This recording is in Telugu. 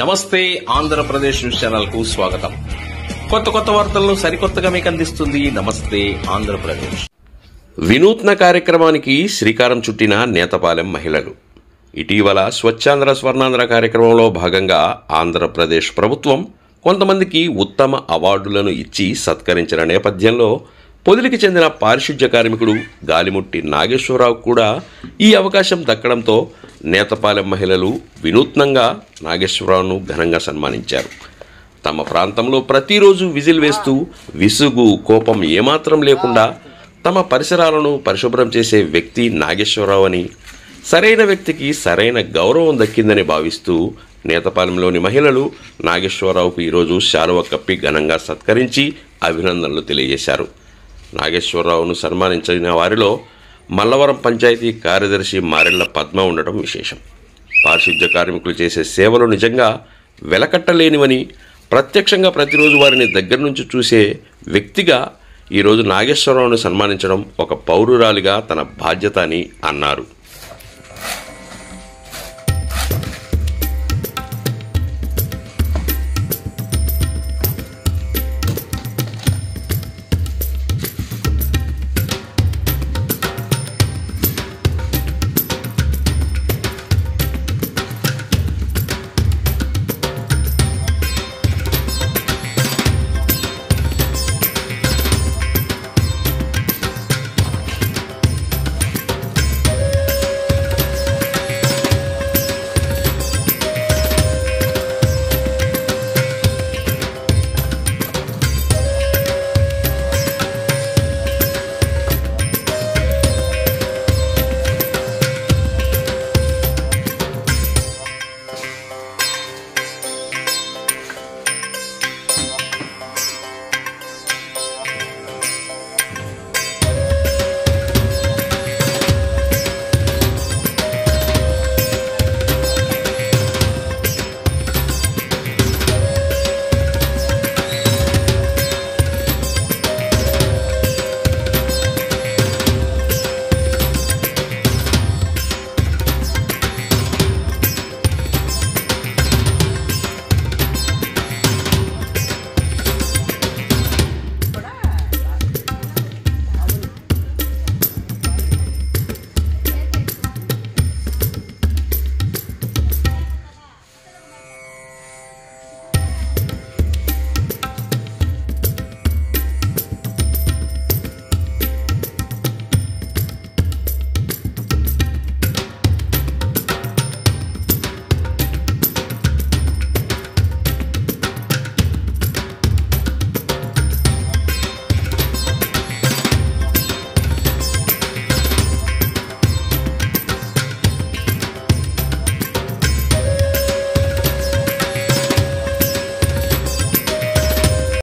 నమస్తే ఆంధ్రప్రదేశ్ న్యూస్ ఛానల్ కు స్వాగతం. కొత్త వార్తలను సరికొత్తగా మీకు అందిస్తుంది నమస్తే ఆంధ్రప్రదేశ్. వినూత్న కార్యక్రమానికి శ్రీకారం చుట్టిన నేతపాలెం మహిళలు. ఇటీవల స్వచ్ఛాంధ్ర స్వర్ణాంధ్ర కార్యక్రమంలో భాగంగా ఆంధ్రప్రదేశ్ ప్రభుత్వం కొంతమందికి ఉత్తమ అవార్డులను ఇచ్చి సత్కరించిన నేపథ్యంలో పొదిలికి చెందిన పారిశుధ్య కార్మికుడు గాలిముట్టి నాగేశ్వరరావు కూడా ఈ అవకాశం దక్కడంతో నేతపాలెం మహిళలు వినూత్నంగా నాగేశ్వరరావును ఘనంగా సన్మానించారు. తమ ప్రాంతంలో ప్రతిరోజు విజిల్ వేస్తూ విసుగు కోపం ఏమాత్రం లేకుండా తమ పరిసరాలను పరిశుభ్రం చేసే వ్యక్తి నాగేశ్వరరావు అని, సరైన వ్యక్తికి సరైన గౌరవం దక్కిందని భావిస్తూ నేతపాలెంలోని మహిళలు నాగేశ్వరరావుకు ఈరోజు శాలువ కప్పి ఘనంగా సత్కరించి అభినందనలు తెలియజేశారు. నాగేశ్వరరావును సన్మానించిన వారిలో మల్లవరం పంచాయతీ కార్యదర్శి మారెళ్ల పద్మ ఉండటం విశేషం. పారిశుధ్య కార్మికులు చేసే సేవలు నిజంగా వెలకట్టలేనివని, ప్రత్యక్షంగా ప్రతిరోజు వారిని దగ్గర నుంచి చూసే వ్యక్తిగా ఈరోజు నాగేశ్వరరావును సన్మానించడం ఒక పౌరురాలిగా తన బాధ్యత అని అన్నారు.